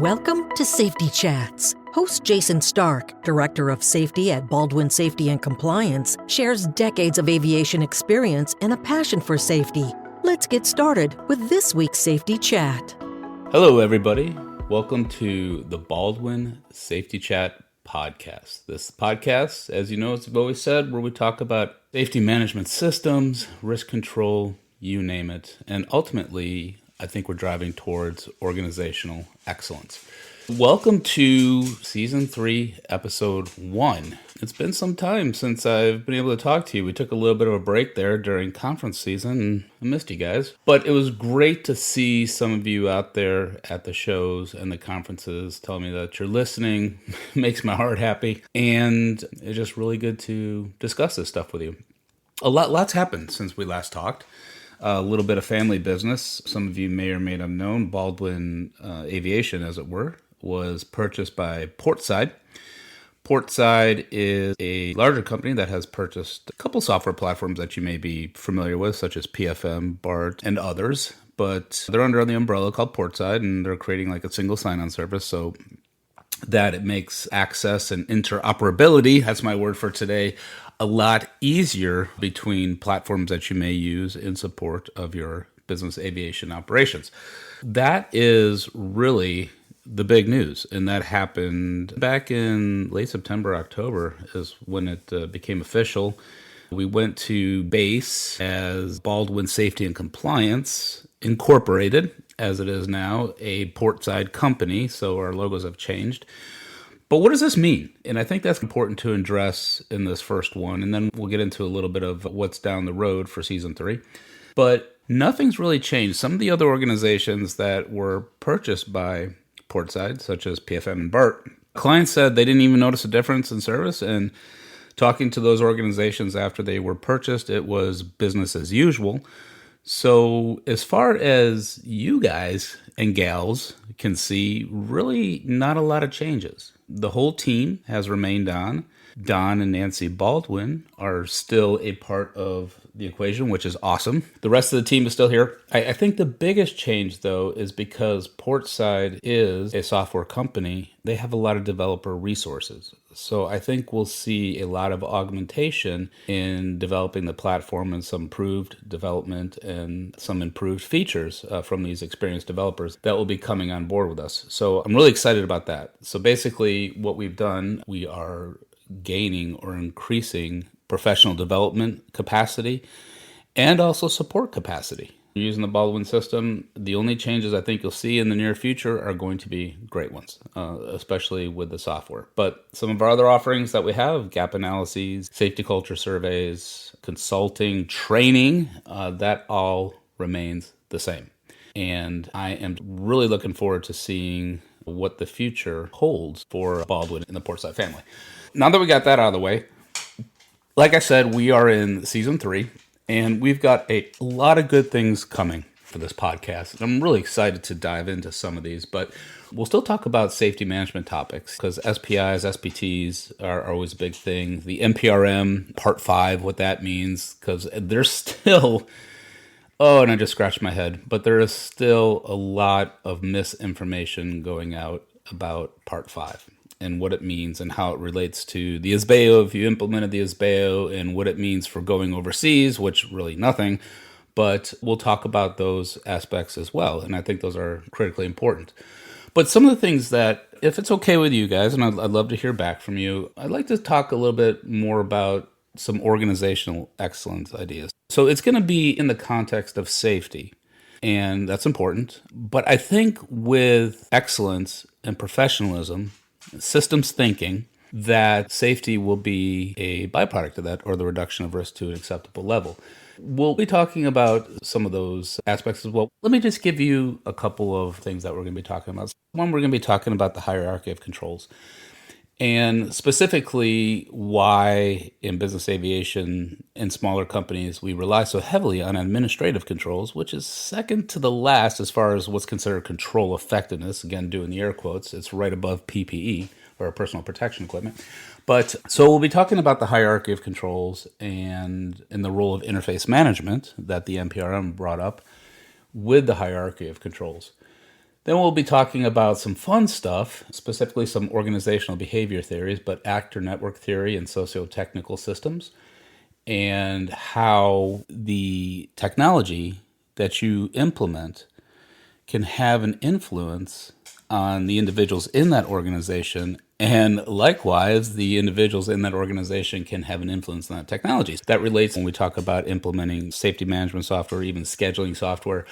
Welcome to Safety Chats. Host Jason Stark, Director of Safety at Baldwin Safety and Compliance, shares decades of aviation experience and a passion for safety. Let's get started with this week's Safety Chat. Hello, everybody. Welcome to the Baldwin Safety Chat podcast. This podcast, as you know, as I've always said, where we talk about safety management systems, risk control, you name it. And ultimately, I think we're driving towards organizational excellence. Welcome to Season 3, Episode 1. It's been some time since I've been able to talk to you. We took a little bit of a break there during conference season, and I missed you guys. But it was great to see some of you out there at the shows and the conferences telling me that you're listening. Makes my heart happy. And it's just really good to discuss this stuff with you. Lots happened since we last talked. A little bit of family business. Some of you may or may not have known Baldwin Aviation, as it were, was purchased by Portside. Portside is a larger company that has purchased a couple software platforms that you may be familiar with, such as PFM, BART, and others. But they're under the umbrella called Portside, and they're creating like a single sign-on service so that it makes access and interoperability, that's my word for today, a lot easier between platforms that you may use in support of your business aviation operations. That is really the big news, and that happened back in late September, October is when it became official. We went to base as Baldwin Safety and Compliance Incorporated, as it is now, a Portside company, so our logos have changed. But what does this mean? And I think that's important to address in this first one, and then we'll get into a little bit of what's down the road for Season 3. But nothing's really changed. Some of the other organizations that were purchased by Portside, such as PFM and BART, clients said they didn't even notice a difference in service, and talking to those organizations after they were purchased, it was business as usual. So as far as you guys and gals can see, really not a lot of changes. The whole team has remained on. Don and Nancy Baldwin are still a part of the equation, which is awesome. The rest of the team is still here. I think the biggest change, though, is because Portside is a software company, they have a lot of developer resources. So I think we'll see a lot of augmentation in developing the platform and some improved development and some improved features from these experienced developers that will be coming on board with us. So I'm really excited about that. So basically what we've done, we are gaining or increasing professional development capacity and also support capacity. Using the Baldwin system, the only changes I think you'll see in the near future are going to be great ones, especially with the software. But some of our other offerings that we have, gap analyses, safety culture surveys, consulting, training, that all remains the same. And I am really looking forward to seeing what the future holds for Baldwin and the Portside family. Now that we got that out of the way, like I said, we are in Season 3, and we've got a lot of good things coming for this podcast. I'm really excited to dive into some of these, but we'll still talk about safety management topics because SPIs, SPTs are always a big thing. The NPRM, Part 5, what that means, because there's still... Oh, and I just scratched my head. But there is still a lot of misinformation going out about Part 5 and what it means and how it relates to the SBAO, if you implemented the SBAO, and what it means for going overseas, which really nothing. But we'll talk about those aspects as well, and I think those are critically important. But some of the things that, if it's okay with you guys, and I'd love to hear back from you, I'd like to talk a little bit more about some organizational excellence ideas. So it's going to be in the context of safety, and that's important. But I think with excellence and professionalism, systems thinking, that safety will be a byproduct of that, or the reduction of risk to an acceptable level. We'll be talking about some of those aspects as well. Let me just give you a couple of things that we're going to be talking about. One, we're going to be talking about the hierarchy of controls. And specifically, why in business aviation and smaller companies we rely so heavily on administrative controls, which is second to the last as far as what's considered control effectiveness. Again, doing the air quotes, it's right above PPE, or personal protection equipment. But so we'll be talking about the hierarchy of controls and the role of interface management that the NPRM brought up with the hierarchy of controls. Then we'll be talking about some fun stuff, specifically some organizational behavior theories, but actor network theory and sociotechnical systems, and how the technology that you implement can have an influence on the individuals in that organization, and likewise, the individuals in that organization can have an influence on that technology. That relates when we talk about implementing safety management software, even scheduling software,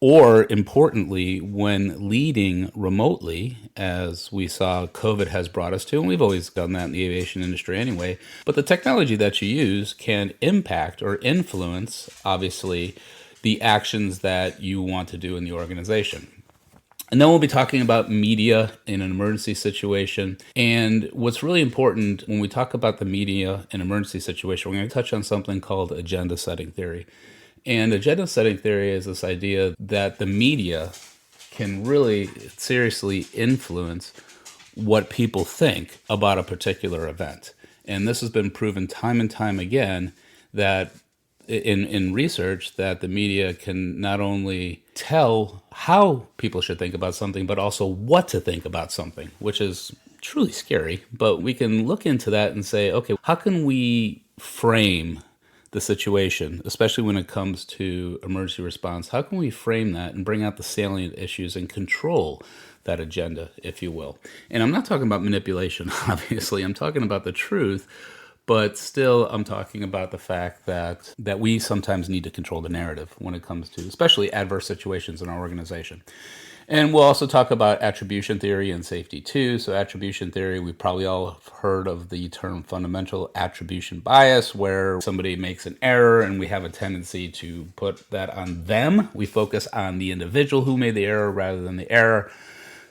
or importantly, when leading remotely, as we saw COVID has brought us to, and we've always done that in the aviation industry anyway, but the technology that you use can impact or influence, obviously, the actions that you want to do in the organization. And then we'll be talking about media in an emergency situation. And what's really important when we talk about the media in an emergency situation, we're going to touch on something called agenda setting theory. And agenda setting theory is this idea that the media can really seriously influence what people think about a particular event. And this has been proven time and time again that in research that the media can not only tell how people should think about something, but also what to think about something, which is truly scary. But we can look into that and say, okay, how can we frame the situation, especially when it comes to emergency response? How can we frame that and bring out the salient issues and control that agenda, if you will? And I'm not talking about manipulation, obviously. I'm talking about the truth. But still, I'm talking about the fact that we sometimes need to control the narrative when it comes to especially adverse situations in our organization. And we'll also talk about attribution theory and safety too. So attribution theory, we probably all have heard of the term fundamental attribution bias, where somebody makes an error and we have a tendency to put that on them. We focus on the individual who made the error rather than the error.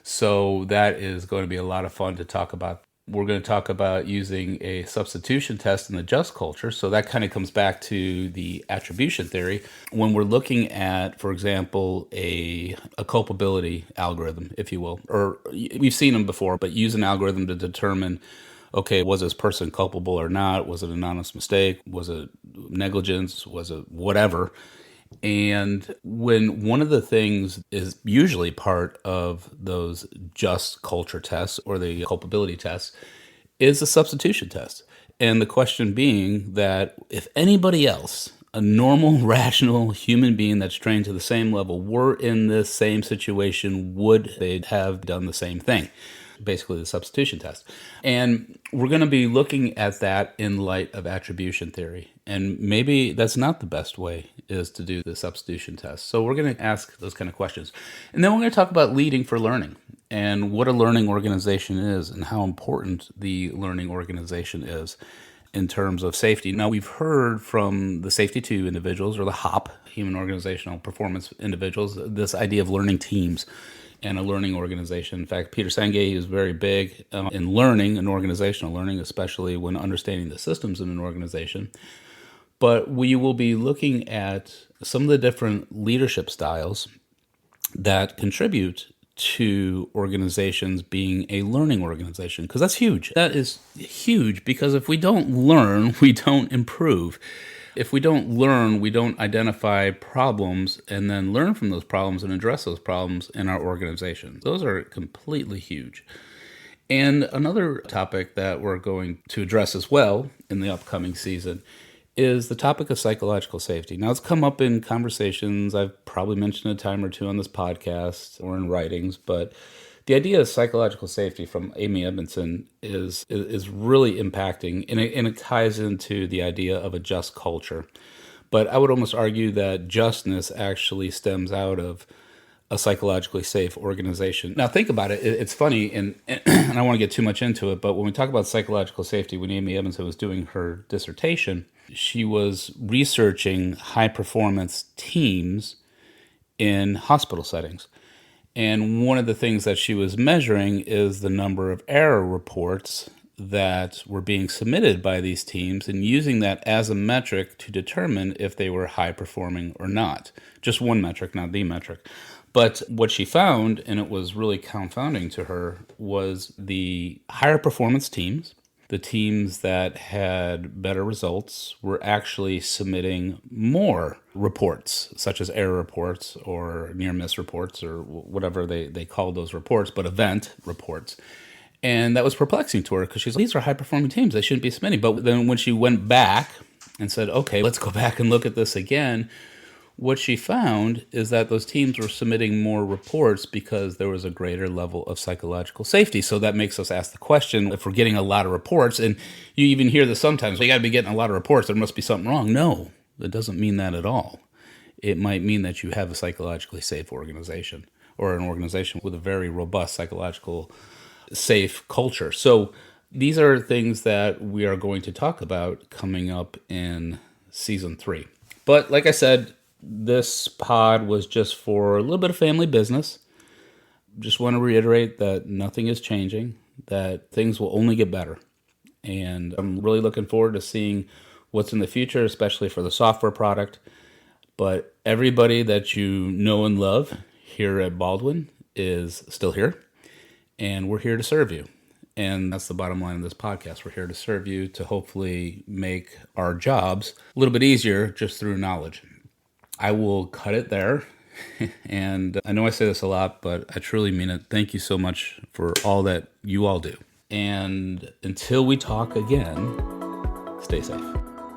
So that is going to be a lot of fun to talk about. We're going to talk about using a substitution test in the just culture. So that kind of comes back to the attribution theory. When we're looking at, for example, a culpability algorithm, if you will, or we've seen them before, but use an algorithm to determine, okay, was this person culpable or not? Was it an honest mistake? Was it negligence? Was it whatever? And when one of the things is usually part of those just culture tests or the culpability tests is a substitution test. And the question being that if anybody else, a normal, rational human being that's trained to the same level, were in this same situation, would they have done the same thing? Basically the substitution test. And we're going to be looking at that in light of attribution theory. And maybe that's not the best way is to do the substitution test. So we're going to ask those kind of questions. And then we're going to talk about leading for learning and what a learning organization is and how important the learning organization is in terms of safety. Now, we've heard from the Safety 2 individuals, or the HOP, Human Organizational Performance individuals, this idea of learning teams and a learning organization. In fact, Peter Senge is very big in learning and organizational learning, especially when understanding the systems in an organization. But we will be looking at some of the different leadership styles that contribute to organizations being a learning organization, because that's huge. That is huge, because if we don't learn, we don't improve. If we don't learn, we don't identify problems and then learn from those problems and address those problems in our organization. Those are completely huge. And another topic that we're going to address as well in the upcoming season is the topic of psychological safety. Now, it's come up in conversations. I've probably mentioned a time or two on this podcast or in writings, but the idea of psychological safety from Amy Edmondson is really impacting, and it ties into the idea of a just culture. But I would almost argue that justness actually stems out of a psychologically safe organization. Now, think about it. It's funny, and I don't want to get too much into it, but when we talk about psychological safety, when Amy Edmondson was doing her dissertation, she was researching high-performance teams in hospital settings. And one of the things that she was measuring is the number of error reports that were being submitted by these teams and using that as a metric to determine if they were high-performing or not. Just one metric, not the metric. But what she found, and it was really confounding to her, was the higher performance teams, the teams that had better results were actually submitting more reports, such as error reports or near-miss reports or whatever they called those reports, but event reports. And that was perplexing to her because she's like, these are high-performing teams. They shouldn't be submitting. But then when she went back and said, okay, let's go back and look at this again, what she found is that those teams were submitting more reports because there was a greater level of psychological safety. So that makes us ask the question, if we're getting a lot of reports, and you even hear this sometimes, we got to be getting a lot of reports, there must be something wrong. No, it doesn't mean that at all. It might mean that you have a psychologically safe organization or an organization with a very robust psychological safe culture. So these are things that we are going to talk about coming up in season 3. But like I said, this pod was just for a little bit of family business. Just want to reiterate that nothing is changing, that things will only get better. And I'm really looking forward to seeing what's in the future, especially for the software product. But everybody that you know and love here at Baldwin is still here. And we're here to serve you. And that's the bottom line of this podcast. We're here to serve you to hopefully make our jobs a little bit easier just through knowledge. I will cut it there. And I know I say this a lot, but I truly mean it. Thank you so much for all that you all do. And until we talk again, stay safe.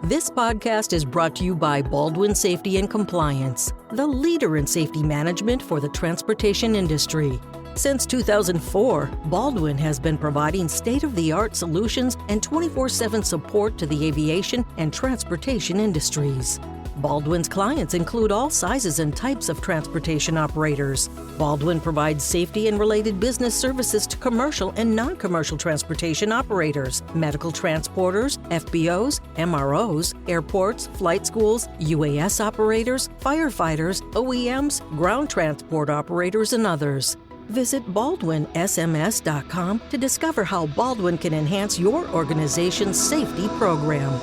This podcast is brought to you by Baldwin Safety and Compliance, the leader in safety management for the transportation industry. Since 2004, Baldwin has been providing state-of-the-art solutions and 24/7 support to the aviation and transportation industries. Baldwin's clients include all sizes and types of transportation operators. Baldwin provides safety and related business services to commercial and non-commercial transportation operators, medical transporters, FBOs, MROs, airports, flight schools, UAS operators, firefighters, OEMs, ground transport operators, and others. Visit BaldwinSMS.com to discover how Baldwin can enhance your organization's safety program.